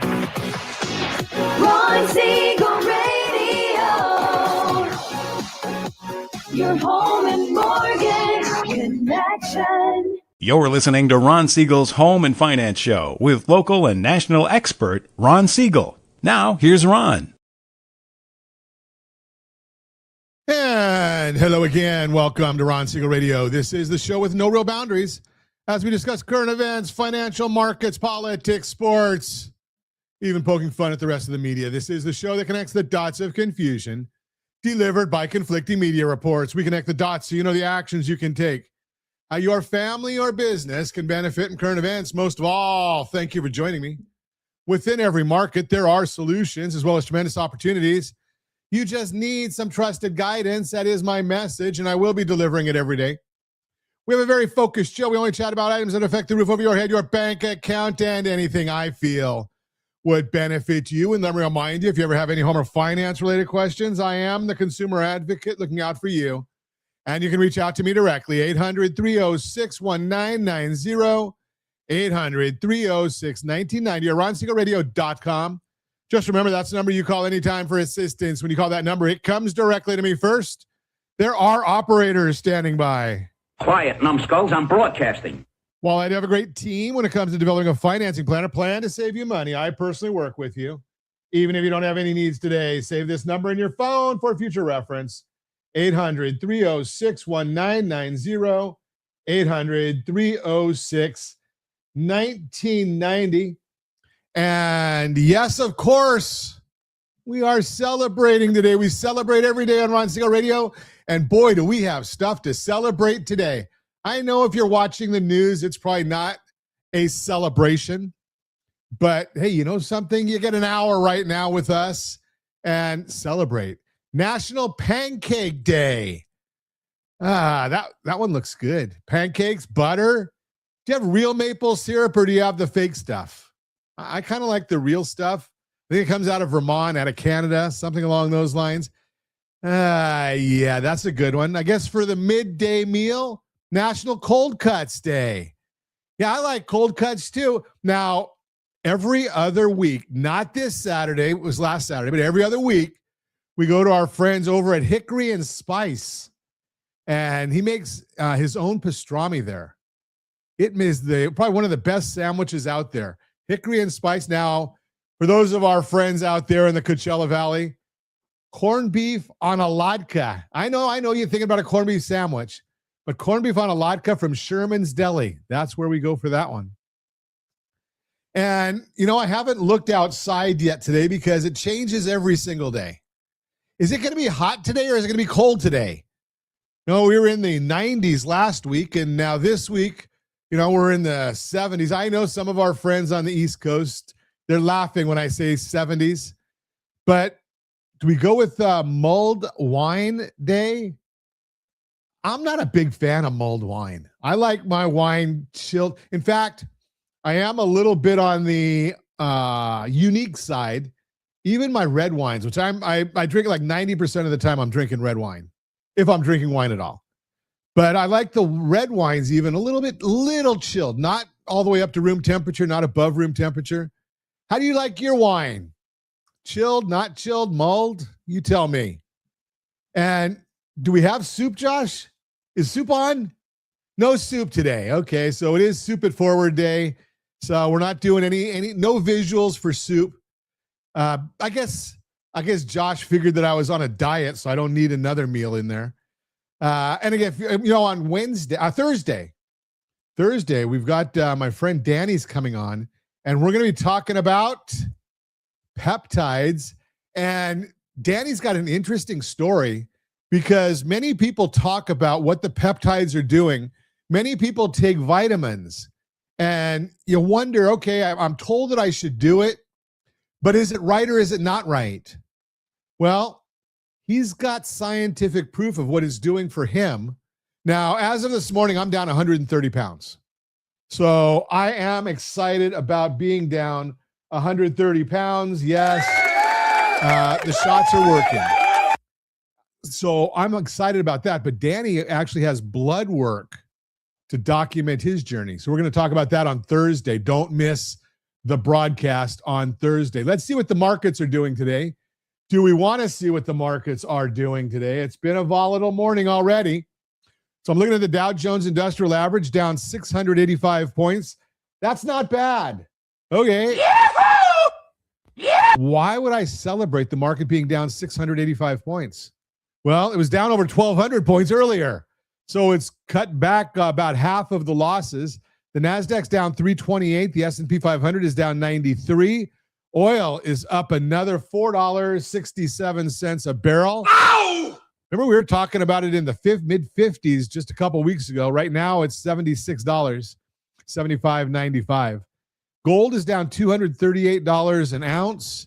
Ron Siegel Radio, your home and mortgage connection. You're listening to Ron Siegel's Home and Finance Show with local and national expert Ron Siegel. Now, here's Ron. And hello again. Welcome to Ron Siegel Radio. This is the show with no real boundaries as we discuss current events, financial markets, politics, sports, even poking fun at the rest of the media. This is the show that connects the dots of confusion delivered by conflicting media reports. We connect the dots so you know the actions you can take. How your family or business can benefit in current events. Most of all, thank you for joining me. Within every market, there are solutions as well as tremendous opportunities. You just need some trusted guidance. That is my message, and I will be delivering it every day. We have a very focused show. We only chat about items that affect the roof over your head, your bank account, and anything I feel would benefit you. And let me remind you, if you ever have any home or finance-related questions, I am the consumer advocate looking out for you. And you can reach out to me directly, 800-306-1990, 800-306-1990, or RonSiegelRadio.com. Just remember, that's the number you call anytime for assistance. When you call that number, it comes directly to me first. There are operators standing by. Quiet, numbskulls, I'm broadcasting. While I have a great team when it comes to developing a financing plan, a plan to save you money, I personally work with you. Even if you don't have any needs today, save this number in your phone for future reference. 800-306-1990, 800-306-1990. And yes, of course, we are celebrating today. We celebrate every day on Ron Siegel Radio. And boy, do we have stuff to celebrate today. I know if you're watching the news, it's probably not a celebration. But hey, you know something? You get an hour right now with us and celebrate. National Pancake Day. That one looks good. Pancakes, butter. Do you have real maple syrup or do you have the fake stuff? I kind of like the real stuff. I think it comes out of Vermont, out of Canada, something along those lines. Yeah, that's a good one. I guess for the midday meal, National Cold Cuts Day. Yeah, I like cold cuts too. Now, every other week, not this Saturday, it was last Saturday, but every other week, we go to our friends over at Hickory and Spice, and he makes his own pastrami there. It is probably one of the best sandwiches out there. Hickory and Spice. Now, for those of our friends out there in the Coachella Valley, corned beef on a latke. I know you're thinking about a corned beef sandwich, but corned beef on a latke from Sherman's Deli. That's where we go for that one. And, you know, I haven't looked outside yet today because it changes every single day. Is it going to be hot today or is it going to be cold today? No, we were in the 90s last week, and now this week, you know, we're in the 70s. I know some of our friends on the East Coast, they're laughing when I say 70s. But do we go with mulled wine day? I'm not a big fan of mulled wine. I like my wine chilled. In fact, I am a little bit on the unique side. Even my red wines, which I drink like 90% of the time I'm drinking red wine, if I'm drinking wine at all. But I like the red wines even a little chilled, not all the way up to room temperature, not above room temperature. How do you like your wine? Chilled, not chilled, mulled? You tell me. And do we have soup, Josh? Is soup on? No soup today. Okay, so it is Soup It Forward Day. So we're not doing no visuals for soup. I guess Josh figured that I was on a diet, so I don't need another meal in there. And again, you know, on Thursday, we've got my friend Danny's coming on, and we're going to be talking about peptides. And Danny's got an interesting story because many people talk about what the peptides are doing. Many people take vitamins, and you wonder, okay, I'm told that I should do it. But is it right or is it not right? Well, he's got scientific proof of what it's doing for him. Now, as of this morning, I'm down 130 pounds. So I am excited about being down 130 pounds. Yes, the shots are working. So I'm excited about that. But Danny actually has blood work to document his journey. So we're going to talk about that on Thursday. Don't miss the broadcast on Thursday. Let's see what the markets are doing today. Do we want to see what the markets are doing today? It's been a volatile morning already. So I'm looking at the Dow Jones Industrial Average down 685 points. That's not bad. Okay. Yahoo! Yeah! Why would I celebrate the market being down 685 points? Well, it was down over 1,200 points earlier. So it's cut back about half of the losses. The Nasdaq's down 328. The S&P 500 is down 93. Oil is up another $4.67 a barrel. Ow! Remember, we were talking about it in the mid-50s just a couple weeks ago. Right now, it's $76, $75.95. Gold is down $238 an ounce.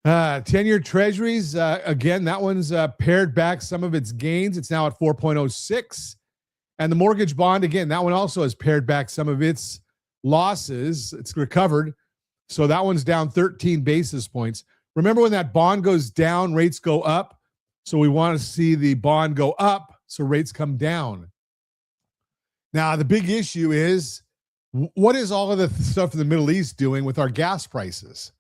10-year treasuries, again, that one's pared back some of its gains. It's now at 4.06. And the mortgage bond, again, that one also has pared back some of its losses. It's recovered. So that one's down 13 basis points. Remember, when that bond goes down, rates go up. So we want to see the bond go up so rates come down. Now, the big issue is, what is all of the stuff in the Middle East doing with our gas prices?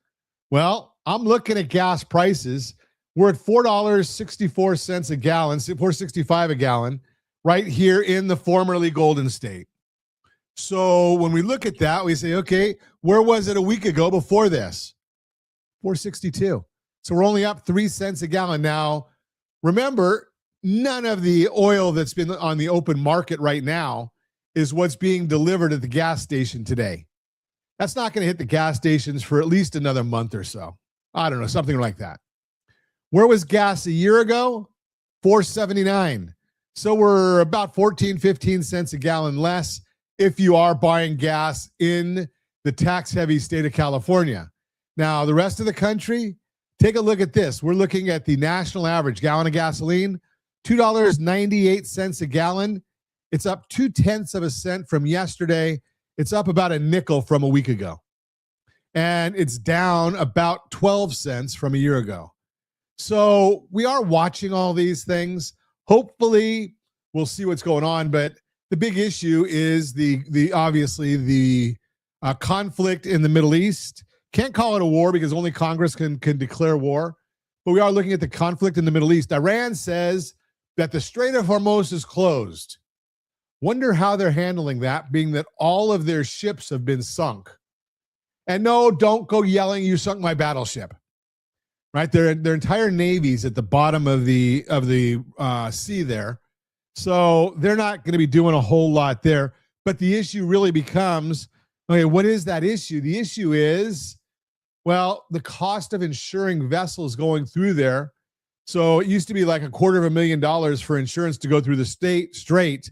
Well, I'm looking at gas prices. We're at $4.64 a gallon, $4.65 a gallon, right here in the formerly Golden State. So when we look at that, we say, okay, where was it a week ago before this? $4.62. So we're only up 3 cents a gallon. Now, remember, none of the oil that's been on the open market right now is what's being delivered at the gas station today. That's not going to hit the gas stations for at least another month or so. I don't know, something like that. Where was gas a year ago? $4.79. So we're about 14, 15 cents a gallon less if you are buying gas in the tax-heavy state of California. Now, the rest of the country, take a look at this. We're looking at the national average gallon of gasoline, $2.98 a gallon. It's up 0.2 cents from yesterday. It's up about a nickel from a week ago. And it's down about 12 cents from a year ago. So we are watching all these things. Hopefully, we'll see what's going on. But the big issue is obviously the conflict in the Middle East. Can't call it a war because only Congress can declare war. But we are looking at the conflict in the Middle East. Iran says that the Strait of Hormuz is closed. Wonder how they're handling that, being that all of their ships have been sunk. And no, don't go yelling, "You sunk my battleship." Right? Their entire navy's at the bottom of the sea there. So they're not going to be doing a whole lot there. But the issue really becomes, okay, what is that issue? The issue is, well, the cost of insuring vessels going through there. So it used to be like $250,000 for insurance to go through the strait.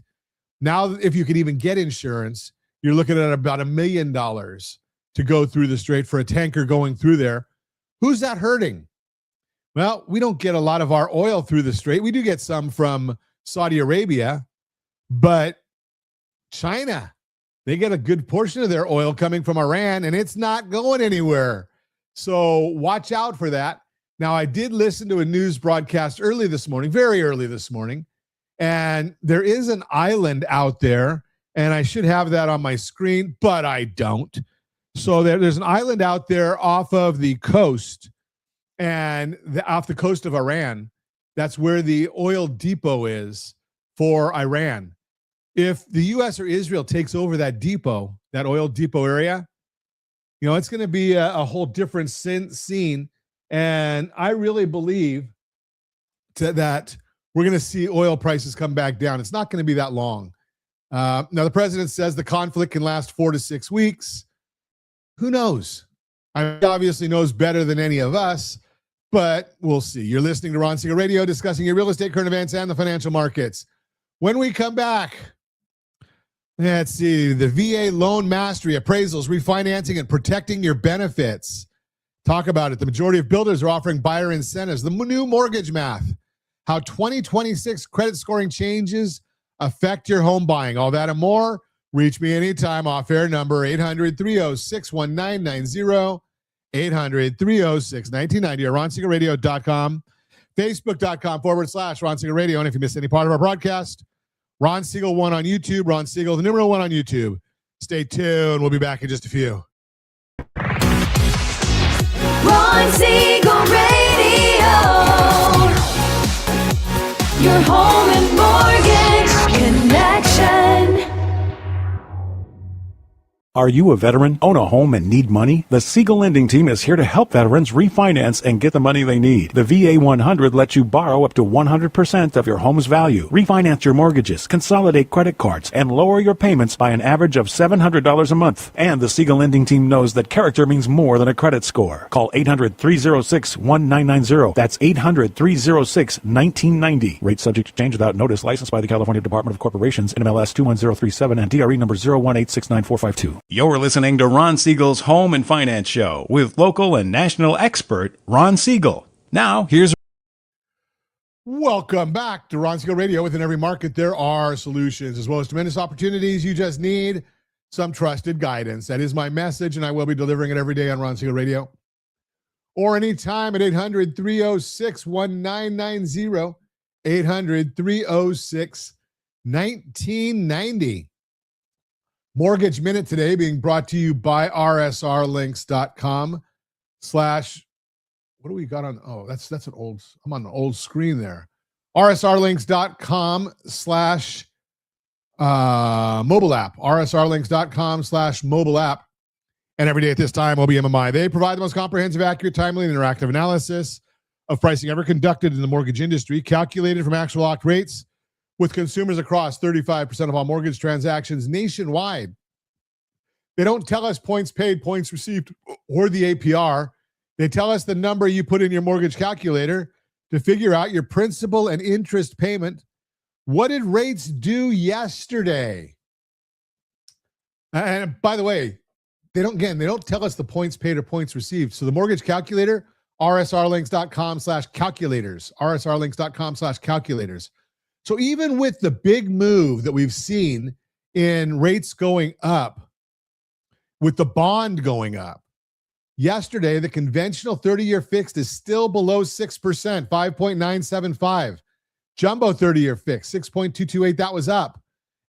Now, if you could even get insurance, you're looking at about $1 million to go through the strait for a tanker going through there. Who's that hurting? Well, we don't get a lot of our oil through the strait. We do get some from Saudi Arabia, but China, they get a good portion of their oil coming from Iran, and it's not going anywhere. So watch out for that. Now, I did listen to a news broadcast early this morning, very early this morning, and there is an island out there, and I should have that on my screen, but I don't. So there's an island out there off of the coast, and off the coast of Iran. That's where the oil depot is for Iran. If the U.S. or Israel takes over that depot, that oil depot area, you know, it's going to be a whole different scene. And I really believe that we're going to see oil prices come back down. It's not going to be that long. Now, the president says the conflict can last 4 to 6 weeks. Who knows? I obviously knows better than any of us, but we'll see. You're listening to Ron Siegel Radio, discussing your real estate, current events, and the financial markets. When we come back, let's see, the VA loan mastery, appraisals, refinancing, and protecting your benefits. Talk about it. The majority of builders are offering buyer incentives. The new mortgage math, how 2026 credit scoring changes affect your home buying. All that and more. Reach me anytime. Off-air number 800-306-1990, 800-306-1990, or RonSiegelRadio.com, Facebook.com/Ron Siegel Radio. And if you missed any part of our broadcast, Ron Siegel 1 on YouTube, Ron Siegel, the number 1 on YouTube. Stay tuned. We'll be back in just a few. Ron Siegel Radio. Your home and mortgage connection. Are you a veteran, own a home, and need money? The Siegel Lending Team is here to help veterans refinance and get the money they need. The VA 100 lets you borrow up to 100% of your home's value, refinance your mortgages, consolidate credit cards, and lower your payments by an average of $700 a month. And the Siegel Lending Team knows that character means more than a credit score. Call 800-306-1990. That's 800-306-1990. Rate subject to change without notice. Licensed by the California Department of Corporations, NMLS 21037, and DRE number 018694452. You're listening to Ron Siegel's Home and Finance Show with local and national expert Ron Siegel. Now, here's... Welcome back to Ron Siegel Radio. Within every market, there are solutions as well as tremendous opportunities. You just need some trusted guidance. That is my message, and I will be delivering it every day on Ron Siegel Radio. Or anytime at 800-306-1990, 800-306-1990. Mortgage Minute today being brought to you by rsrlinks.com/, what do we got on? Oh, that's an old, I'm on an old screen there. rsrlinks.com/ mobile app, rsrlinks.com/ mobile app. And every day at this time, OBMMI. They provide the most comprehensive, accurate, timely, and interactive analysis of pricing ever conducted in the mortgage industry, calculated from actual locked rates, with consumers across 35% of all mortgage transactions nationwide. They don't tell us points paid, points received, or the APR. They tell us the number you put in your mortgage calculator to figure out your principal and interest payment. What did rates do yesterday? And by the way, they don't tell us the points paid or points received. So the mortgage calculator, rsrlinks.com/calculators, rsrlinks.com/calculators. So even with the big move that we've seen in rates going up, with the bond going up, yesterday the conventional 30-year fixed is still below 6%, 5.975. Jumbo 30-year fixed, 6.228, that was up.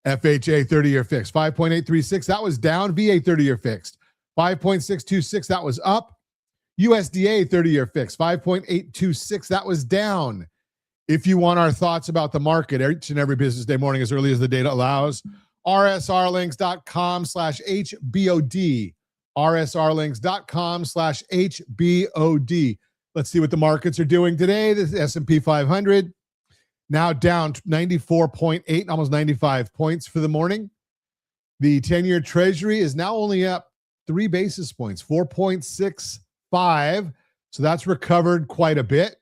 FHA 30-year fixed, 5.836, that was down. VA 30-year fixed, 5.626, that was up. USDA 30-year fixed, 5.826, that was down. If you want our thoughts about the market each and every business day morning as early as the data allows, rsrlinks.com/HBOD, rsrlinks.com/HBOD. Let's see what the markets are doing today. The S&P 500 now down 94.8, almost 95 points for the morning. The 10-year Treasury is now only up 3 basis points, 4.65. So that's recovered quite a bit.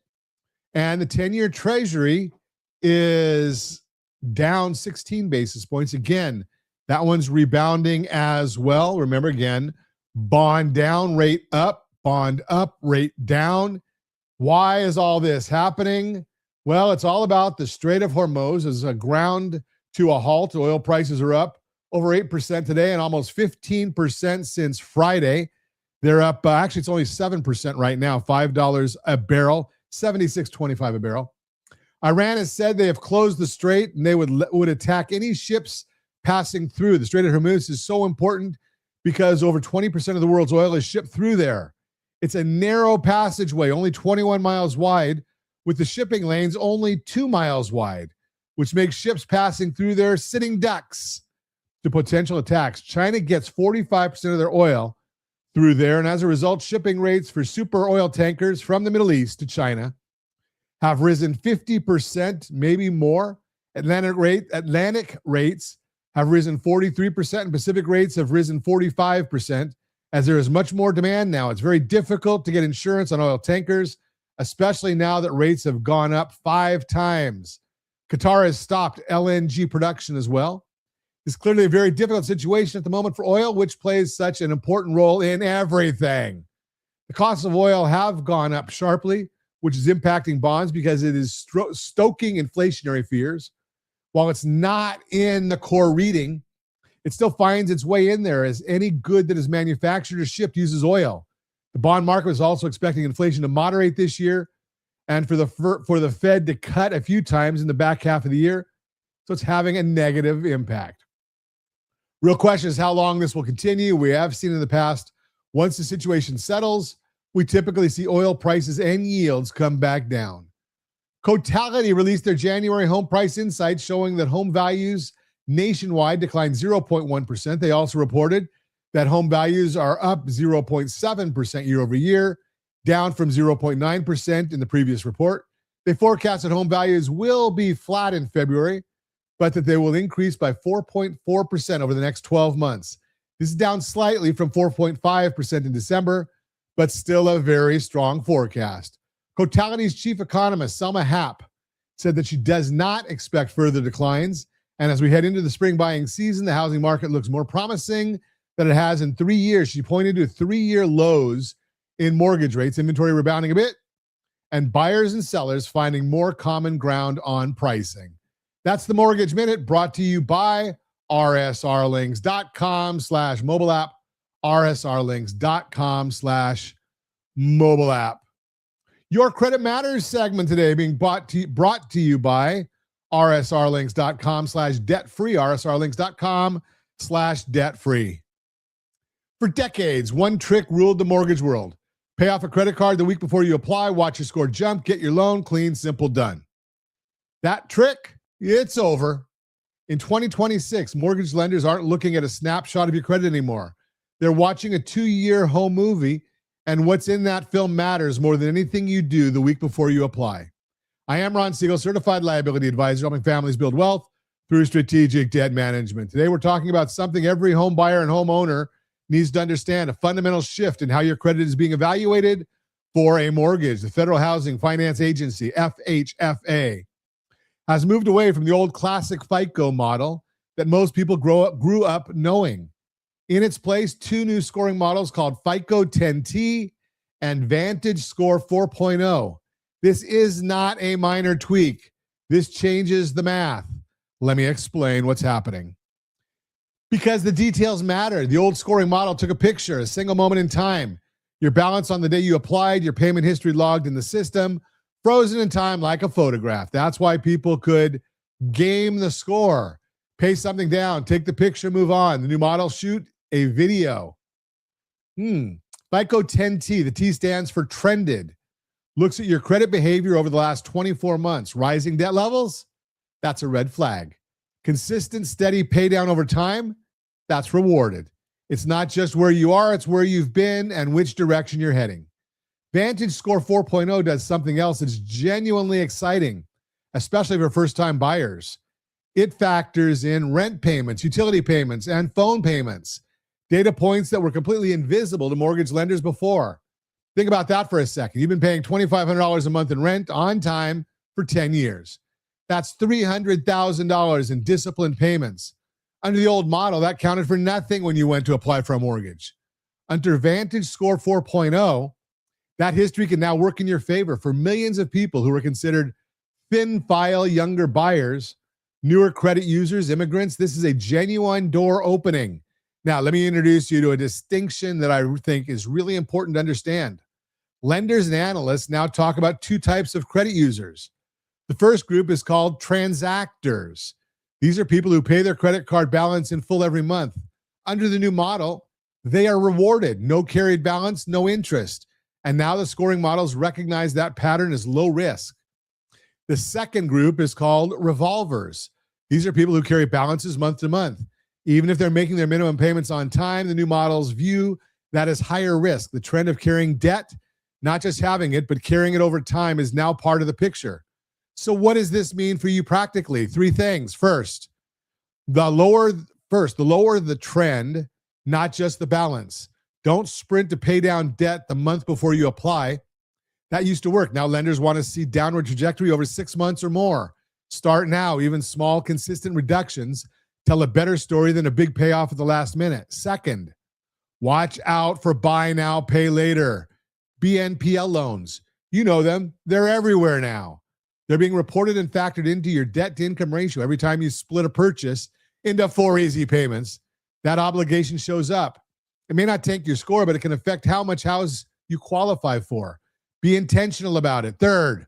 And the 10-year Treasury is down 16 basis points. Again, that one's rebounding as well. Remember, again, bond down, rate up, bond up, rate down. Why is all this happening? Well, it's all about the Strait of Hormuz as a ground to a halt. Oil prices are up over 8% today and almost 15% since Friday. They're up, actually, it's only 7% right now, $5 a barrel. 76.25 a barrel. Iran has said they have closed the strait and they would attack any ships passing through. The Strait of Hormuz is so important because over 20% of the world's oil is shipped through there. It's a narrow passageway, only 21 miles wide, with the shipping lanes only 2 miles wide, which makes ships passing through there sitting ducks to potential attacks. China gets 45% of their oil through there, and as a result, shipping rates for super oil tankers from the Middle East to China have risen 50%, maybe more. Atlantic rates have risen 43%, and Pacific rates have risen 45%, as there is much more demand now. It's very difficult to get insurance on oil tankers, especially now that rates have gone up 5 times. Qatar has stopped LNG production as well. It's clearly a very difficult situation at the moment for oil, which plays such an important role in everything. The costs of oil have gone up sharply, which is impacting bonds because it is stoking inflationary fears. While it's not in the core reading, it still finds its way in there, as any good that is manufactured or shipped uses oil. The bond market is also expecting inflation to moderate this year and for the Fed to cut a few times in the back half of the year. So it's having a negative impact. Real question is how long this will continue. We have seen in the past, once the situation settles, we typically see oil prices and yields come back down. Cotality released their January home price insights showing that home values nationwide declined 0.1%. They also reported that home values are up 0.7% year over year, down from 0.9% in the previous report. They forecast that home values will be flat in February, but that they will increase by 4.4% over the next 12 months. This is down slightly from 4.5% in December, but still a very strong forecast. Cotality's chief economist, Selma Happ, said that she does not expect further declines. And as we head into the spring buying season, the housing market looks more promising than it has in 3 years. She pointed to 3-year lows in mortgage rates, inventory rebounding a bit, and buyers and sellers finding more common ground on pricing. That's the Mortgage Minute, brought to you by rsrlinks.com/mobile app, rsrlinks.com/mobile app. Your Credit Matters segment today being brought to you by rsrlinks.com/debt-free, rsrlinks.com/debt-free. For decades, one trick ruled the mortgage world. Pay off a credit card the week before you apply, watch your score jump, get your loan, clean, simple, done. That trick, it's over. In 2026, mortgage lenders aren't looking at a snapshot of your credit anymore. They're watching a 2-year home movie, and what's in that film matters more than anything you do the week before you apply. I am Ron Siegel, certified liability advisor, helping families build wealth through strategic debt management. Today, we're talking about something every home buyer and homeowner needs to understand, a fundamental shift in how your credit is being evaluated for a mortgage. The Federal Housing Finance Agency, FHFA, has moved away from the old classic FICO model that most people grew up knowing. In its place, 2 new scoring models called FICO 10T and Vantage Score 4.0. This is not a minor tweak. This changes the math. Let me explain what's happening. Because the details matter. The old scoring model took a picture, a single moment in time. Your balance on the day you applied, your payment history logged in the system, frozen in time like a photograph. That's why people could game the score, pay something down, take the picture, move on. The new model, shoot a video. FICO 10T, the T stands for trended, looks at your credit behavior over the last 24 months. Rising debt levels? That's a red flag. Consistent, steady pay down over time? That's rewarded. It's not just where you are, it's where you've been and which direction you're heading. Vantage Score 4.0 does something else that's genuinely exciting, especially for first-time buyers. It factors in rent payments, utility payments, and phone payments, data points that were completely invisible to mortgage lenders before. Think about that for a second. You've been paying $2,500 a month in rent on time for 10 years. That's $300,000 in disciplined payments. Under the old model, that counted for nothing when you went to apply for a mortgage. Under Vantage Score 4.0, that history can now work in your favor for millions of people who are considered thin file younger buyers, newer credit users, immigrants. This is a genuine door opening. Now, let me introduce you to a distinction that I think is really important to understand. Lenders and analysts now talk about 2 types of credit users. The first group is called transactors. These are people who pay their credit card balance in full every month. Under the new model, they are rewarded. No carried balance, no interest. And now the scoring models recognize that pattern as low risk. The second group is called revolvers. These are people who carry balances month to month. Even if they're making their minimum payments on time, the new models view that as higher risk. The trend of carrying debt, not just having it, but carrying it over time, is now part of the picture. So what does this mean for you practically? 3 things. First, the lower the trend, not just the balance. Don't sprint to pay down debt the month before you apply. That used to work. Now lenders want to see downward trajectory over 6 months or more. Start now. Even small, consistent reductions tell a better story than a big payoff at the last minute. Second, watch out for buy now, pay later. BNPL loans. You know them. They're everywhere now. They're being reported and factored into your debt-to-income ratio. Every time you split a purchase into 4 easy payments, that obligation shows up. It may not tank your score, but it can affect how much house you qualify for. Be intentional about it. Third,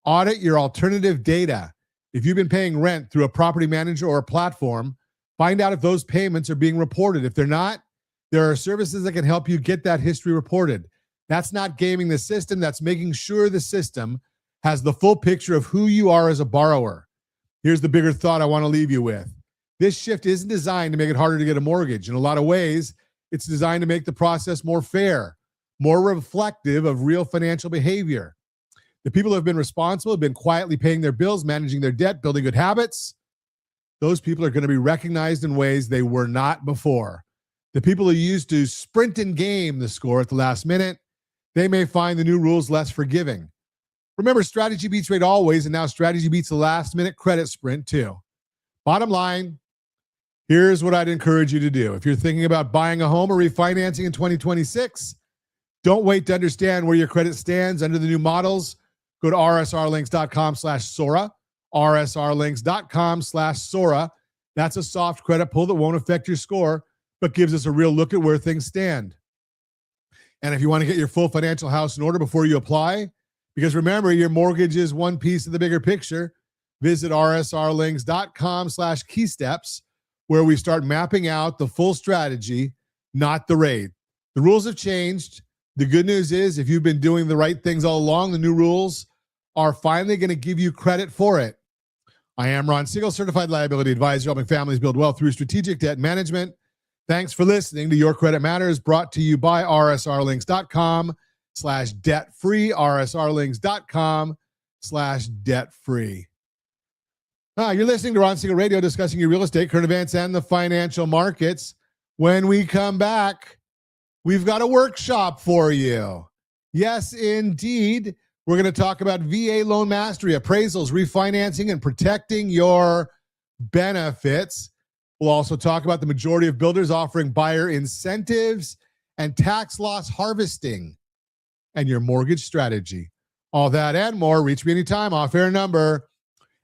audit your alternative data. If you've been paying rent through a property manager or a platform, find out if those payments are being reported. If they're not, there are services that can help you get that history reported. That's not gaming the system. That's making sure the system has the full picture of who you are as a borrower. Here's the bigger thought I want to leave you with. This shift isn't designed to make it harder to get a mortgage. In a lot of ways, it's designed to make the process more fair, more reflective of real financial behavior. The people who have been responsible, have been quietly paying their bills, managing their debt, building good habits. Those people are going to be recognized in ways they were not before. The people who used to sprint and game the score at the last minute, they may find the new rules less forgiving. Remember, strategy beats rate always, and now strategy beats the last-minute credit sprint too. Bottom line, here's what I'd encourage you to do. If you're thinking about buying a home or refinancing in 2026, don't wait to understand where your credit stands under the new models. Go to rsrlinks.com/Sora, rsrlinks.com/Sora. That's a soft credit pull that won't affect your score, but gives us a real look at where things stand. And if you want to get your full financial house in order before you apply, because remember, your mortgage is one piece of the bigger picture, visit rsrlinks.com/keysteps, where we start mapping out the full strategy, not the raid. The rules have changed. The good news is, if you've been doing the right things all along, the new rules are finally going to give you credit for it. I am Ron Siegel, certified liability advisor, helping families build wealth through strategic debt management. Thanks for listening to Your Credit Matters, brought to you by rsrlinks.com/debt-free, rsrlinks.com/debt-free. You're listening to Ron Siegel Radio, discussing your real estate, current events, and the financial markets. When we come back, we've got a workshop for you. Yes, indeed. We're going to talk about VA loan mastery, appraisals, refinancing, and protecting your benefits. We'll also talk about the majority of builders offering buyer incentives and tax loss harvesting and your mortgage strategy. All that and more. Reach me anytime. Off-air number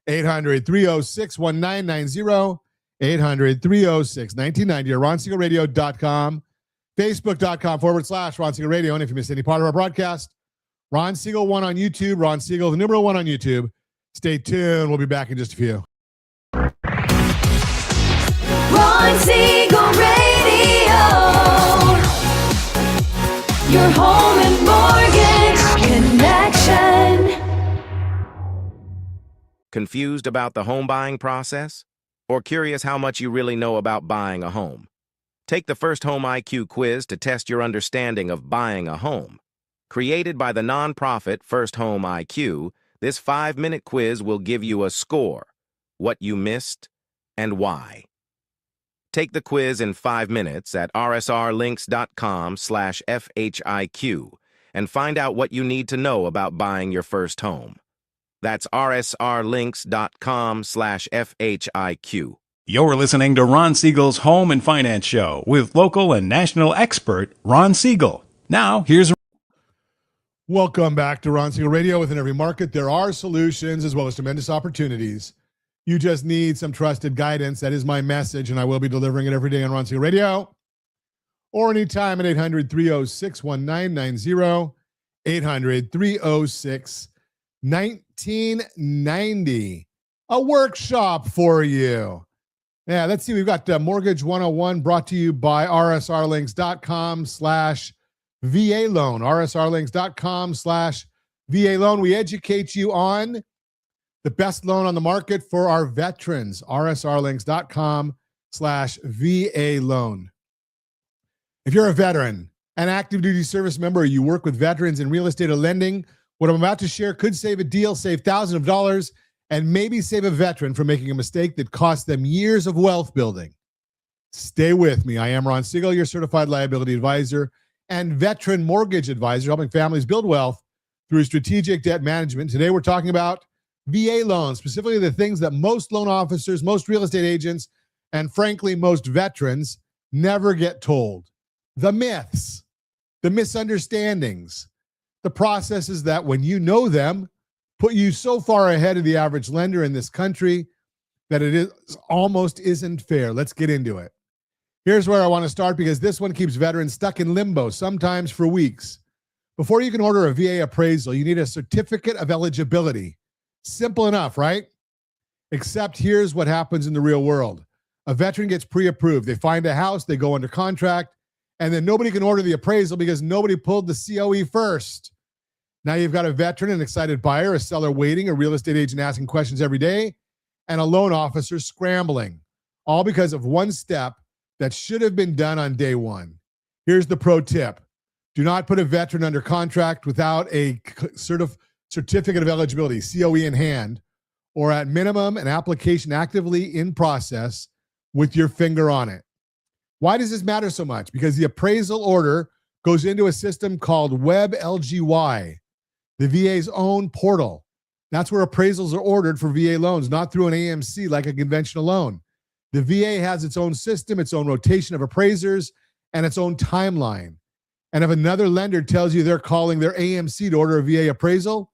800-306-1990, 800-306-1990, or RonSiegelRadio.com, Facebook.com/Ron Siegel Radio. And if you missed any part of our broadcast, Ron Siegel 1 on YouTube, Ron Siegel, the numeral 1 on YouTube. Stay tuned. We'll be back in just a few. Ron Siegel Radio. Your home and mortgage connection. Confused about the home buying process? Or curious how much you really know about buying a home? Take the First Home IQ quiz to test your understanding of buying a home. Created by the nonprofit First Home IQ, this 5-minute quiz will give you a score, what you missed, and why. Take the quiz in 5 minutes at rsrlinks.com/FHIQ and find out what you need to know about buying your first home. That's rsrlinks.com/FHIQ. You're listening to Ron Siegel's Home and Finance Show with local and national expert Ron Siegel. Now, here's Welcome back to Ron Siegel Radio. Within every market, there are solutions as well as tremendous opportunities. You just need some trusted guidance. That is my message, and I will be delivering it every day on Ron Siegel Radio or anytime at 800-306-1990, 800-306-1990. A workshop for you. Yeah, let's see. We've got Mortgage 101 brought to you by rsrlinks.com/VA loan, rsrlinks.com/VA loan. We educate you on the best loan on the market for our veterans, rsrlinks.com/VA loan. If you're a veteran, an active duty service member, or you work with veterans in real estate or lending, what I'm about to share could save a deal, save thousands of dollars, and maybe save a veteran from making a mistake that cost them years of wealth building. Stay with me. I am Ron Siegel, your certified liability advisor and veteran mortgage advisor, helping families build wealth through strategic debt management. Today, we're talking about VA loans, specifically the things that most loan officers, most real estate agents, and frankly, most veterans never get told. The myths, the misunderstandings, the processes that, when you know them, put you so far ahead of the average lender in this country that it is almost isn't fair. Let's get into it. Here's where I want to start, because this one keeps veterans stuck in limbo, sometimes for weeks. Before you can order a VA appraisal, you need a certificate of eligibility. Simple enough, right? Except here's what happens in the real world. A veteran gets pre-approved. They find a house, they go under contract, And then nobody can order the appraisal because nobody pulled the COE first. Now you've got a veteran, an excited buyer, a seller waiting, a real estate agent asking questions every day, and a loan officer scrambling, all because of one step that should have been done on day one. Here's the pro tip. Do not put a veteran under contract without a certificate of eligibility, COE in hand, or at minimum, an application actively in process with your finger on it. Why does this matter so much? Because the appraisal order goes into a system called WebLGY, the VA's own portal. That's where appraisals are ordered for VA loans, not through an AMC like a conventional loan. The VA has its own system, its own rotation of appraisers, and its own timeline. And if another lender tells you they're calling their AMC to order a VA appraisal,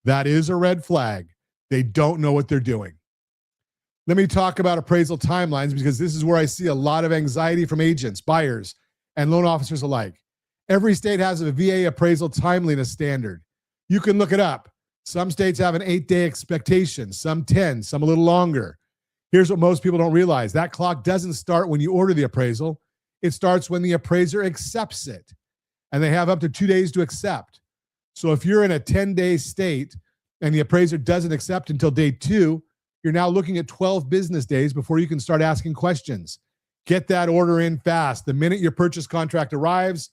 that is a red flag. They don't know what they're doing. Let me talk about appraisal timelines because this is where I see a lot of anxiety from agents, buyers, and loan officers alike. Every state has a VA appraisal timeliness standard. You can look it up. Some states have an 8-day expectation, some 10, some a little longer. Here's what most people don't realize. That clock doesn't start when you order the appraisal. It starts when the appraiser accepts it. And they have up to 2 days to accept. So if you're in a 10-day state and the appraiser doesn't accept until day 2, you're now looking at 12 business days before you can start asking questions. Get that order in fast. The minute your purchase contract arrives,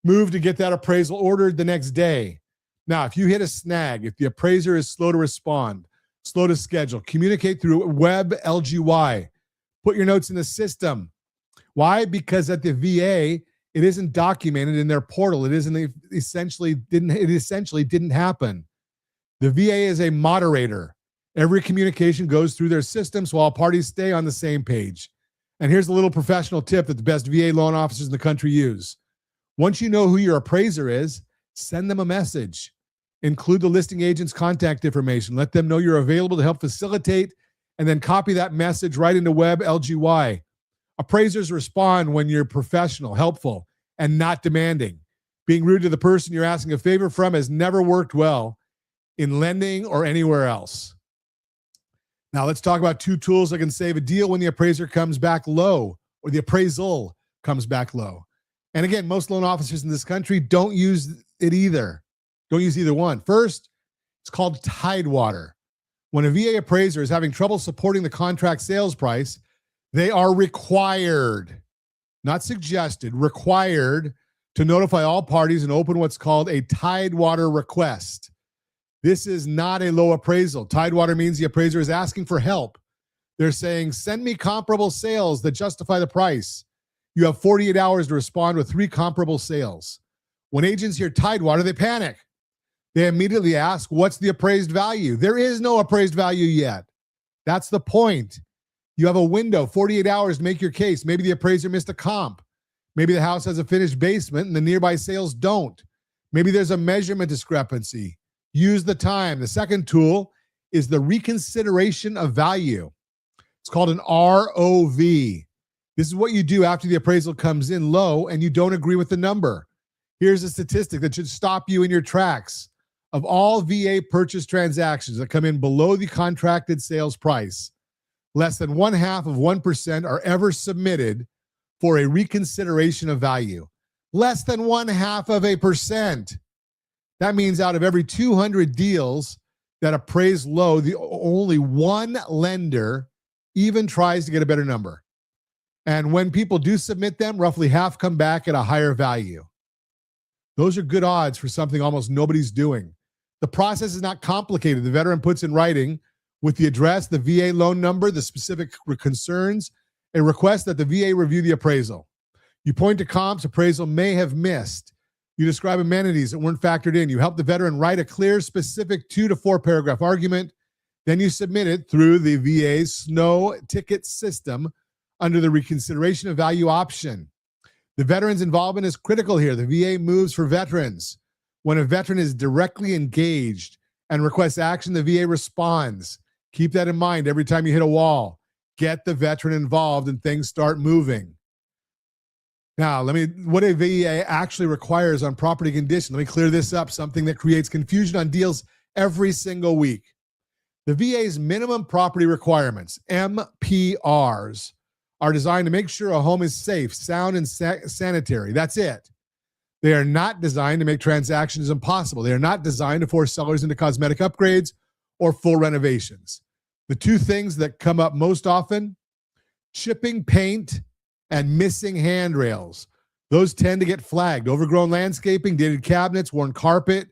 move to get that appraisal ordered the next day. Now, if you hit a snag, if the appraiser is slow to respond, slow to schedule, communicate through WebLGY. Put your notes in the system. Why? Because at the VA, it isn't documented in their portal. It essentially didn't happen. The VA is a moderator. Every communication goes through their system so all parties stay on the same page. And here's a little professional tip that the best VA loan officers in the country use. Once you know who your appraiser is, send them a message. Include the listing agent's contact information. Let them know you're available to help facilitate, and then copy that message right into WebLGY. Appraisers respond when you're professional, helpful, and not demanding. Being rude to the person you're asking a favor from has never worked well in lending or anywhere else. Now let's talk about 2 tools that can save a deal when the appraiser comes back low or the appraisal comes back low. And again, most loan officers in this country don't use it either. Don't use either one. First, it's called Tidewater. When a VA appraiser is having trouble supporting the contract sales price, they are required, not suggested, required to notify all parties and open what's called a Tidewater request. This is not a low appraisal. Tidewater means the appraiser is asking for help. They're saying, send me comparable sales that justify the price. You have 48 hours to respond with 3 comparable sales. When agents hear Tidewater, they panic. They immediately ask, what's the appraised value? There is no appraised value yet. That's the point. You have a window, 48 hours to make your case. Maybe the appraiser missed a comp. Maybe the house has a finished basement and the nearby sales don't. Maybe there's a measurement discrepancy. Use the time. The second tool is the reconsideration of value. It's called an ROV. This is what you do after the appraisal comes in low and you don't agree with the number. Here's a statistic that should stop you in your tracks. Of all VA purchase transactions that come in below the contracted sales price, less than 0.5% are ever submitted for a reconsideration of value. Less than 0.5%. That means out of every 200 deals that appraise low, only one lender even tries to get a better number. And when people do submit them, roughly half come back at a higher value. Those are good odds for something almost nobody's doing. The process is not complicated. The veteran puts in writing with the address, the VA loan number, the specific concerns, a request that the VA review the appraisal. You point to comps appraisal may have missed. You describe amenities that weren't factored in. You help the veteran write a clear, specific 2 to 4 paragraph argument. Then you submit it through the VA's snow ticket system under the reconsideration of value option. The veteran's involvement is critical here. The VA moves for veterans. When a veteran is directly engaged and requests action, the VA responds. Keep that in mind every time you hit a wall. Get the veteran involved and things start moving. Now, what a VA actually requires on property condition. Let me clear this up, something that creates confusion on deals every single week. The VA's minimum property requirements, MPRs, are designed to make sure a home is safe, sound, and sanitary. That's it. They are not designed to make transactions impossible. They are not designed to force sellers into cosmetic upgrades or full renovations. The two things that come up most often, chipping paint and missing handrails. Those tend to get flagged. Overgrown landscaping, dated cabinets, worn carpet,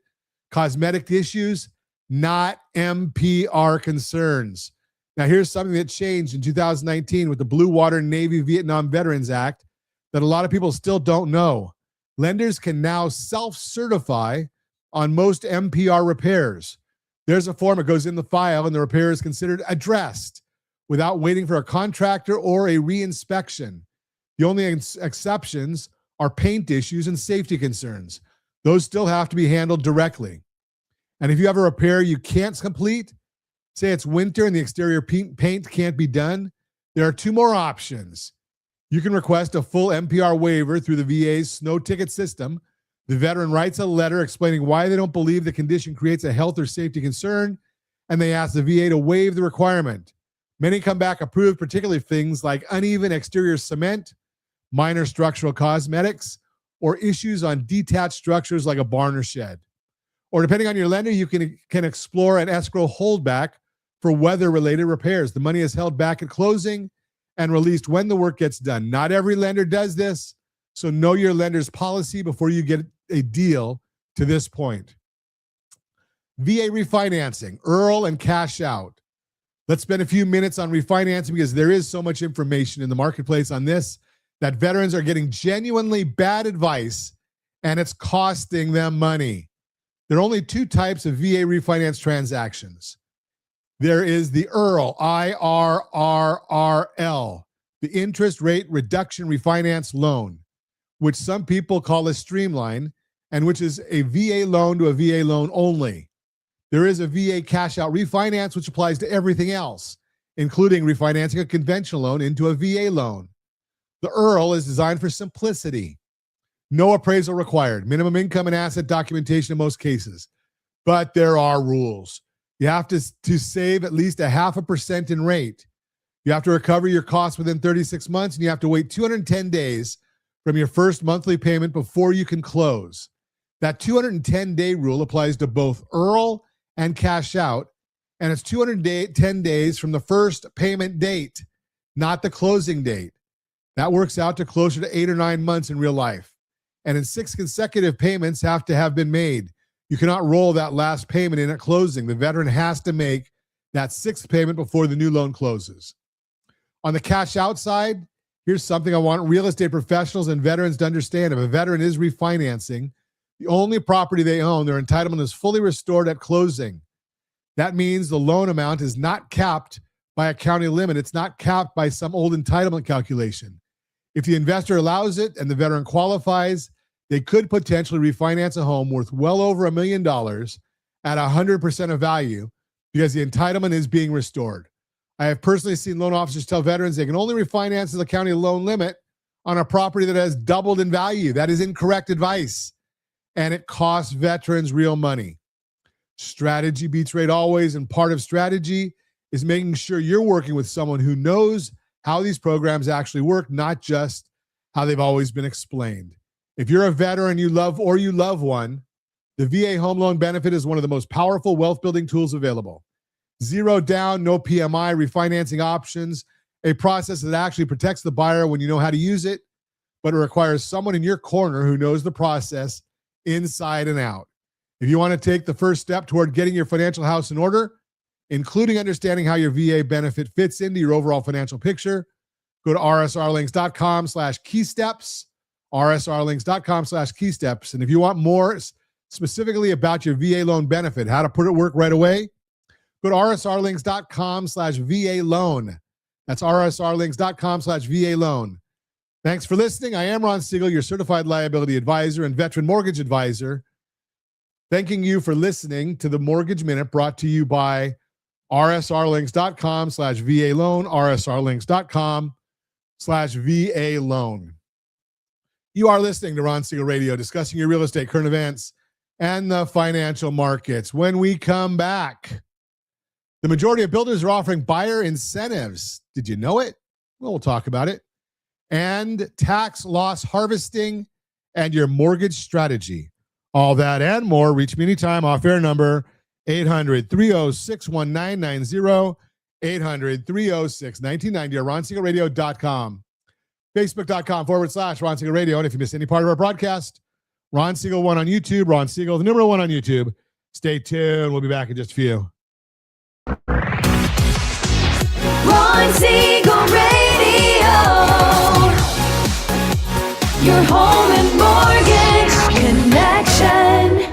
cosmetic issues, not MPR concerns. Now, here's something that changed in 2019 with the Blue Water Navy Vietnam Veterans Act that a lot of people still don't know. Lenders can now self-certify on most MPR repairs. There's a form that goes in the file, and the repair is considered addressed without waiting for a contractor or a re-inspection. The only exceptions are paint issues and safety concerns. Those still have to be handled directly. And if you have a repair you can't complete, say it's winter and the exterior paint can't be done, there are two more options. You can request a full MPR waiver through the VA's snow ticket system. The veteran writes a letter explaining why they don't believe the condition creates a health or safety concern, and they ask the VA to waive the requirement. Many come back approved, particularly things like uneven exterior cement, minor structural cosmetics, or issues on detached structures like a barn or shed. Or depending on your lender, you can explore an escrow holdback for weather-related repairs. The money is held back at closing and released when the work gets done. Not every lender does this, so know your lender's policy before you get a deal to this point. VA refinancing, IRRRL and cash out. Let's spend a few minutes on refinancing because there is so much information in the marketplace on this that veterans are getting genuinely bad advice and it's costing them money. There are only two types of VA refinance transactions. There is the IRRRL, IRRRL, the interest rate reduction refinance loan, which some people call a streamline, and which is a VA loan to a VA loan only. There is a VA cash out refinance, which applies to everything else, including refinancing a conventional loan into a VA loan. The IRRRL is designed for simplicity. No appraisal required, minimum income and asset documentation in most cases. But there are rules. You have to save at least 0.5% in rate. You have to recover your costs within 36 months, and you have to wait 210 days from your first monthly payment before you can close. That 210-day rule applies to both IRRRL and cash out, and it's 210 days from the first payment date, not the closing date. That works out to closer to 8 or 9 months in real life. And in 6 consecutive payments have to have been made. You cannot roll that last payment in at closing. The veteran has to make that 6th payment before the new loan closes. On the cash out side, here's something I want real estate professionals and veterans to understand. If a veteran is refinancing, the only property they own, their entitlement is fully restored at closing. That means the loan amount is not capped by a county limit. It's not capped by some old entitlement calculation. If the investor allows it and the veteran qualifies, they could potentially refinance a home worth well over $1 million at 100% of value because the entitlement is being restored. I have personally seen loan officers tell veterans they can only refinance the county loan limit on a property that has doubled in value. That is incorrect advice, and it costs veterans real money. Strategy beats rate always, and part of strategy is making sure you're working with someone who knows how these programs actually work, not just how they've always been explained. If you're a veteran you love one, the VA home loan benefit is one of the most powerful wealth building tools available. Zero down, no PMI, refinancing options, a process that actually protects the buyer when you know how to use it, but it requires someone in your corner who knows the process inside and out. If you want to take the first step toward getting your financial house in order, including understanding how your VA benefit fits into your overall financial picture, go to rsrlinks.com/keysteps, rsrlinks.com/keysteps. And if you want more specifically about your VA loan benefit, how to put it work right away, go to rsrlinks.com/VA loan. That's rsrlinks.com/VA loan. Thanks for listening. I am Ron Siegel, your certified liability advisor and veteran mortgage advisor. Thanking you for listening to the Mortgage Minute, brought to you by rsrlinks.com/VA loan, rsrlinks.com/VA loan. You are listening to Ron Siegel Radio, discussing your real estate, current events, and the financial markets. When we come back, the majority of builders are offering buyer incentives. Did you know it? We'll talk about it. And tax loss harvesting and your mortgage strategy. All that and more. Reach me anytime. Off-air number 800-306-1990, 800-306-1990, or RonSiegelRadio.com. Facebook.com/Ron Siegel Radio. And if you missed any part of our broadcast, Ron Siegel 1 on YouTube, Ron Siegel, the number 1 on YouTube. Stay tuned. We'll be back in just a few. Ron Siegel Radio. Your home and mortgage connection.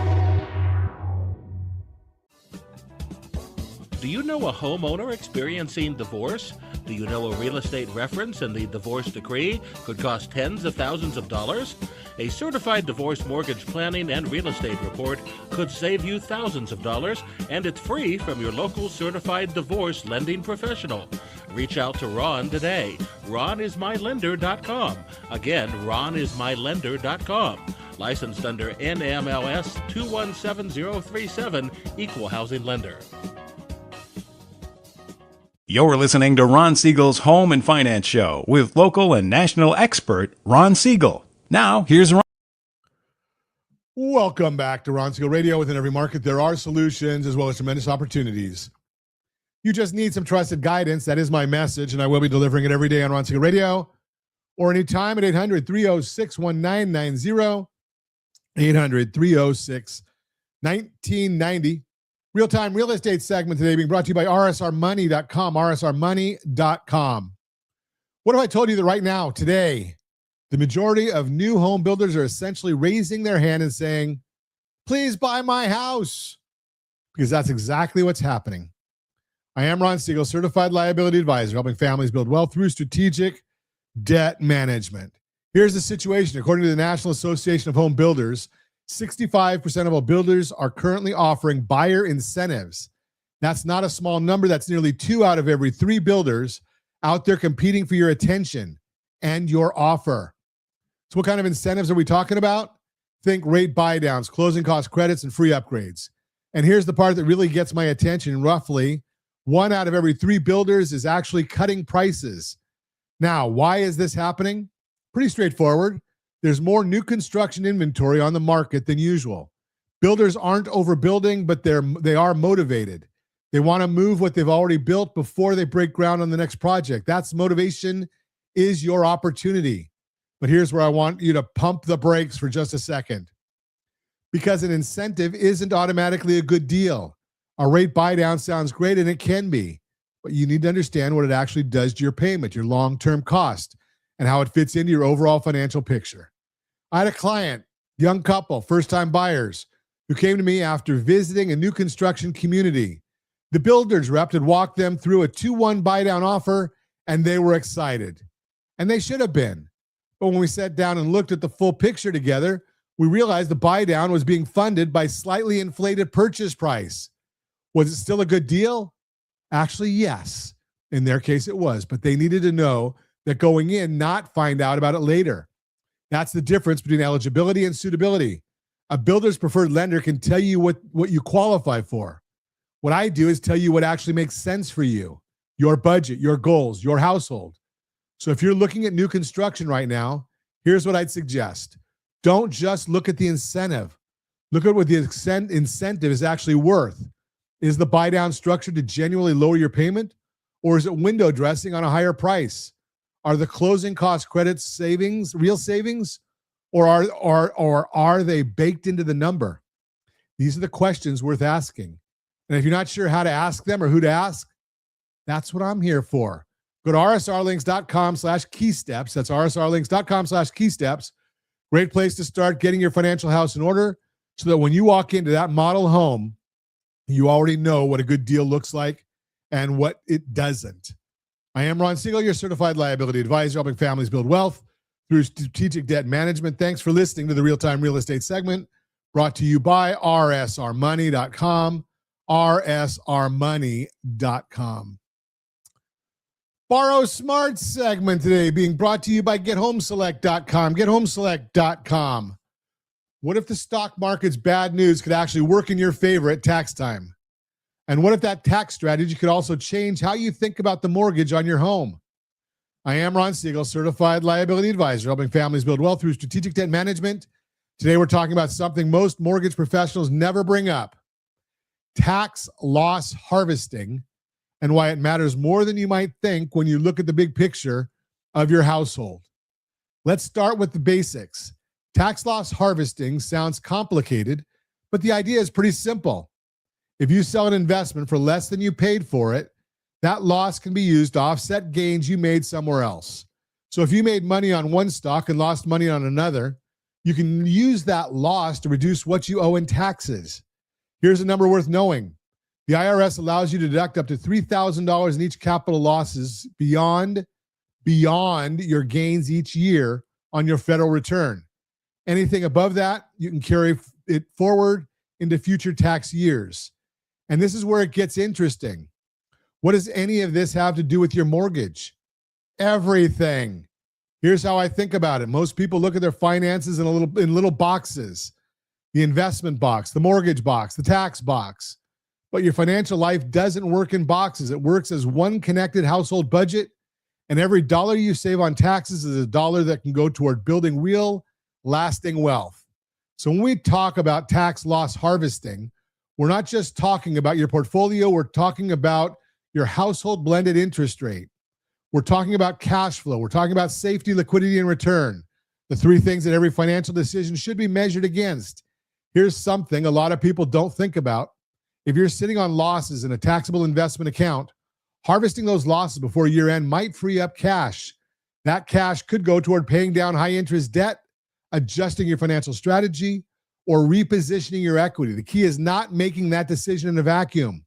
Do you know a homeowner experiencing divorce? Do you know a real estate reference and the divorce decree could cost tens of thousands of dollars? A certified divorce mortgage planning and real estate report could save you thousands of dollars, and it's free from your local certified divorce lending professional. Reach out to Ron today. RonIsMyLender.com. Again, RonIsMyLender.com. Licensed under NMLS 217037, Equal Housing Lender. You're listening to Ron Siegel's Home and Finance Show with local and national expert Ron Siegel. Now, here's Ron. Welcome back to Ron Siegel Radio. Within every market, there are solutions as well as tremendous opportunities. You just need some trusted guidance. That is my message, and I will be delivering it every day on Ron Siegel Radio or anytime at 800-306-1990, 800-306-1990. Real-time real estate segment today being brought to you by rsrmoney.com, rsrmoney.com. What if I told you that right now, today, the majority of new home builders are essentially raising their hand and saying, please buy my house, because that's exactly what's happening. I am Ron Siegel, certified liability advisor, helping families build wealth through strategic debt management. Here's the situation. According to the National Association of Home Builders, 65% of all builders are currently offering buyer incentives. That's not a small number. That's nearly 2 out of every 3 builders out there competing for your attention and your offer. So what kind of incentives are we talking about? Think rate buy downs, closing cost credits, and free upgrades. And here's the part that really gets my attention. Roughly 1 out of every 3 builders is actually cutting prices. Now, why is this happening? Pretty straightforward. There's more new construction inventory on the market than usual. Builders aren't overbuilding, but they are motivated. They want to move what they've already built before they break ground on the next project. That's motivation is your opportunity. But here's where I want you to pump the brakes for just a second. Because an incentive isn't automatically a good deal. A rate buy down sounds great, and it can be. But you need to understand what it actually does to your payment, your long-term cost, and how it fits into your overall financial picture. I had a client, young couple, first-time buyers, who came to me after visiting a new construction community. The builder's rep had walked them through a 2-1 buy-down offer, and they were excited. And they should have been. But when we sat down and looked at the full picture together, we realized the buy-down was being funded by slightly inflated purchase price. Was it still a good deal? Actually, yes. In their case, it was. But they needed to know that going in, not find out about it later. That's the difference between eligibility and suitability. A builder's preferred lender can tell you what you qualify for. What I do is tell you what actually makes sense for you, your budget, your goals, your household. So if you're looking at new construction right now, here's what I'd suggest. Don't just look at the incentive. Look at what the incentive is actually worth. Is the buy down structured to genuinely lower your payment, or is it window dressing on a higher price? Are the closing cost credits savings real savings, or are they baked into the number? These are the questions worth asking. And if you're not sure how to ask them or who to ask, that's what I'm here for. Go to rsrlinks.com/keysteps. That's rsrlinks.com/keysteps. Great place to start getting your financial house in order so that when you walk into that model home, you already know what a good deal looks like and what it doesn't. I am Ron Siegel, your certified liability advisor, helping families build wealth through strategic debt management. Thanks for listening to the Real-Time Real Estate segment brought to you by rsrmoney.com, rsrmoney.com. Borrow Smart segment today being brought to you by gethomeselect.com, gethomeselect.com. What if the stock market's bad news could actually work in your favor at tax time? And what if that tax strategy could also change how you think about the mortgage on your home? I am Ron Siegel, certified liability advisor, helping families build wealth through strategic debt management. Today, we're talking about something most mortgage professionals never bring up: tax loss harvesting, and why it matters more than you might think when you look at the big picture of your household. Let's start with the basics. Tax loss harvesting sounds complicated, but the idea is pretty simple. If you sell an investment for less than you paid for it, that loss can be used to offset gains you made somewhere else. So if you made money on one stock and lost money on another, you can use that loss to reduce what you owe in taxes. Here's a number worth knowing. The IRS allows you to deduct up to $3,000 in each capital losses beyond your gains each year on your federal return. Anything above that, you can carry it forward into future tax years. And this is where it gets interesting. What does any of this have to do with your mortgage? Everything. Here's how I think about it. Most people look at their finances in little boxes: the investment box, the mortgage box, the tax box. But your financial life doesn't work in boxes. It works as one connected household budget, and every dollar you save on taxes is a dollar that can go toward building real, lasting wealth. So when we talk about tax loss harvesting, we're not just talking about your portfolio. We're talking about your household blended interest rate. We're talking about cash flow. We're talking about safety, liquidity, and return. The three things that every financial decision should be measured against. Here's something a lot of people don't think about. If you're sitting on losses in a taxable investment account, harvesting those losses before year end might free up cash. That cash could go toward paying down high interest debt, adjusting your financial strategy, or repositioning your equity. The key is not making that decision in a vacuum.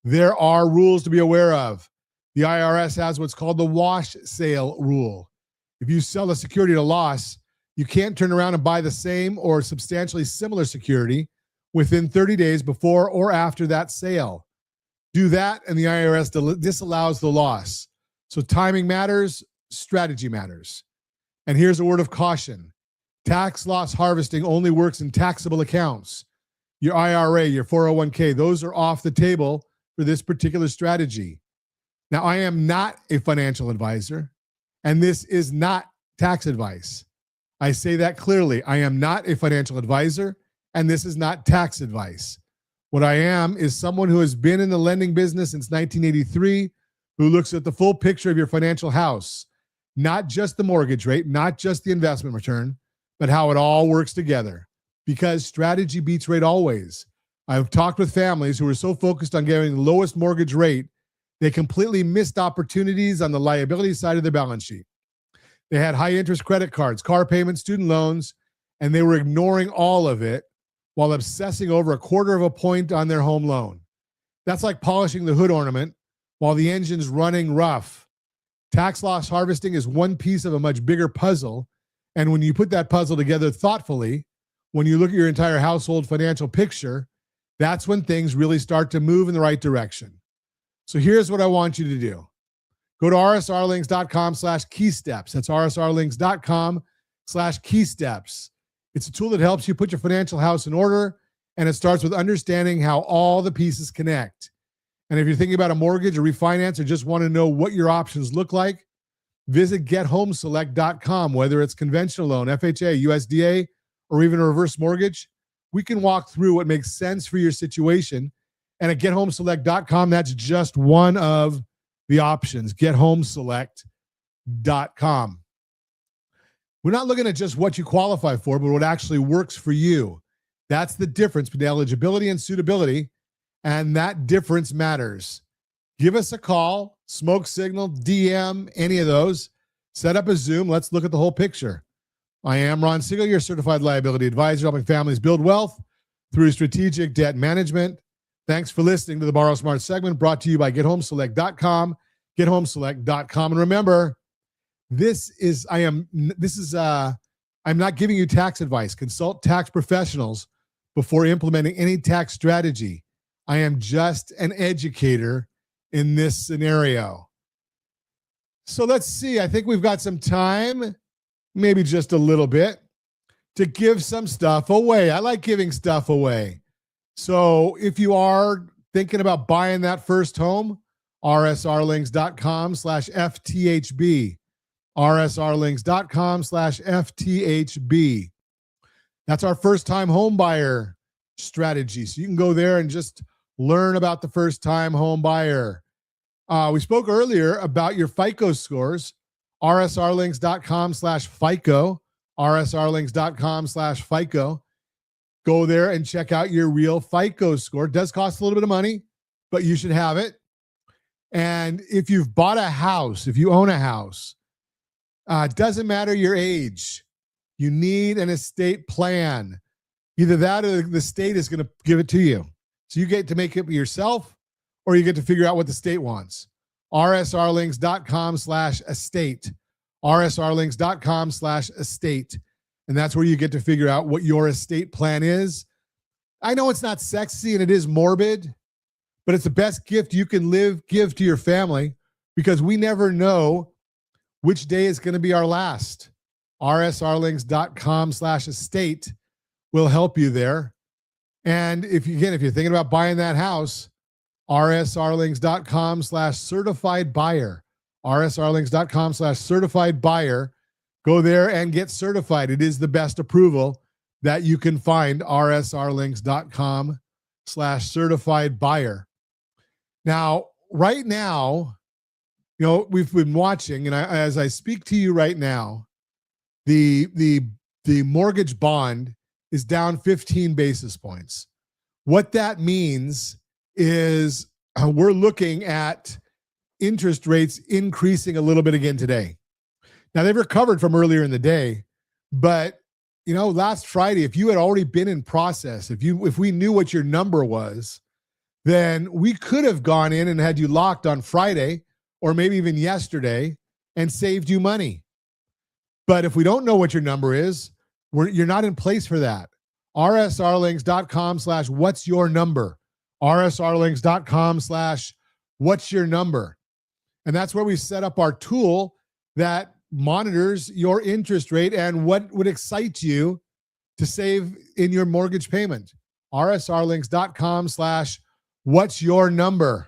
There are rules to be aware of. The IRS has what's called the wash sale rule. If you sell a security at a loss, you can't turn around and buy the same or substantially similar security within 30 days before or after that sale. Do that, and the IRS disallows the loss. So timing matters, strategy matters. And here's a word of caution. Tax loss harvesting only works in taxable accounts. Your IRA, your 401k, those are off the table for this particular strategy. Now, I am not a financial advisor, and this is not tax advice. I say that clearly. I am not a financial advisor, and this is not tax advice. What I am is someone who has been in the lending business since 1983, who looks at the full picture of your financial house, not just the mortgage rate, not just the investment return, but how it all works together. Because strategy beats rate always. I've talked with families who were so focused on getting the lowest mortgage rate, they completely missed opportunities on the liability side of the balance sheet. They had high interest credit cards, car payments, student loans, and they were ignoring all of it while obsessing over a quarter of a point on their home loan. That's like polishing the hood ornament while the engine's running rough. Tax loss harvesting is one piece of a much bigger puzzle, and when you put that puzzle together thoughtfully, when you look at your entire household financial picture, that's when things really start to move in the right direction. So here's what I want you to do. Go to rsrlinks.com/keysteps. That's rsrlinks.com/keysteps. It's a tool that helps you put your financial house in order, and it starts with understanding how all the pieces connect. And if you're thinking about a mortgage or refinance or just want to know what your options look like, visit gethomeselect.com. Whether it's conventional loan, FHA, USDA, or even a reverse mortgage, we can walk through what makes sense for your situation. And at gethomeselect.com, that's just one of the options, gethomeselect.com. We're not looking at just what you qualify for, but what actually works for you. That's the difference between eligibility and suitability, and that difference matters. Give us a call, smoke signal, DM, any of those. Set up a Zoom. Let's look at the whole picture. I am Ron Siegel, your certified liability advisor, helping families build wealth through strategic debt management. Thanks for listening to the Borrow Smart segment, brought to you by gethomeselect.com, gethomeselect.com. And remember, I'm not giving you tax advice. Consult tax professionals before implementing any tax strategy. I am just an educator in this scenario. So let's see. I think we've got some time, maybe just a little bit, to give some stuff away. I like giving stuff away. So if you are thinking about buying that first home, rsrlings.com/FTHB. rsrlings.com/FTHB. That's our first-time home buyer strategy. So you can go there and just learn about the first-time home buyer. We spoke earlier about your FICO scores. rsrlings.com/FICO. rsrlings.com/FICO. Go there and check out your real FICO score. It does cost a little bit of money, but you should have it. And if you've bought a house, if you own a house, it doesn't matter your age. You need an estate plan. Either that or the state is going to give it to you. So you get to make it yourself, or you get to figure out what the state wants. rsrlings.com/estate. rsrlings.com/estate. And that's where you get to figure out what your estate plan is. I know it's not sexy and it is morbid, but it's the best gift you can give to your family, because we never know which day is going to be our last. rsrlings.com/estate will help you there. And if you're thinking about buying that house, rsrlings.com/certified buyer. rsrlings.com/certified buyer. Go there and get certified. It is the best approval that you can find. rsrlings.com/certified buyer. Now, right now, we've been watching, and as I speak to you right now, the mortgage bond is down 15 basis points. What that means is we're looking at interest rates increasing a little bit again today. Now, they've recovered from earlier in the day, but last Friday, if you had already been in process, if we knew what your number was, then we could have gone in and had you locked on Friday or maybe even yesterday and saved you money. But if we don't know what your number is, you're not in place for that. rsrlings.com/what's your number. rsrlings.com/what's your number. And that's where we set up our tool that monitors your interest rate and what would excite you to save in your mortgage payment. rsrlings.com/what's your number.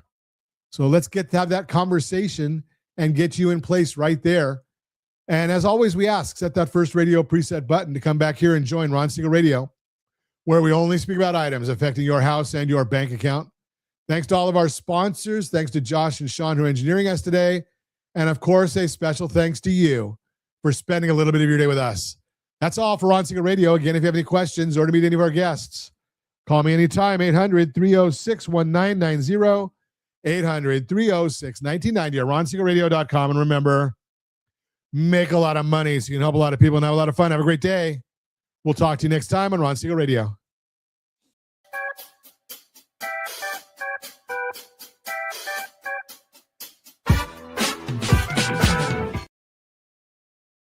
So let's get to have that conversation and get you in place right there. And as always, we ask, set that first radio preset button to come back here and join Ron Siegel Radio, where we only speak about items affecting your house and your bank account. Thanks to all of our sponsors. Thanks to Josh and Sean, who are engineering us today. And of course, a special thanks to you for spending a little bit of your day with us. That's all for Ron Siegel Radio. Again, if you have any questions or to meet any of our guests, call me anytime, 800-306-1990, 800-306-1990 at ronsiegelradio.com. And remember, make a lot of money so you can help a lot of people and have a lot of fun. Have a great day. We'll talk to you next time on Ron Siegel Radio.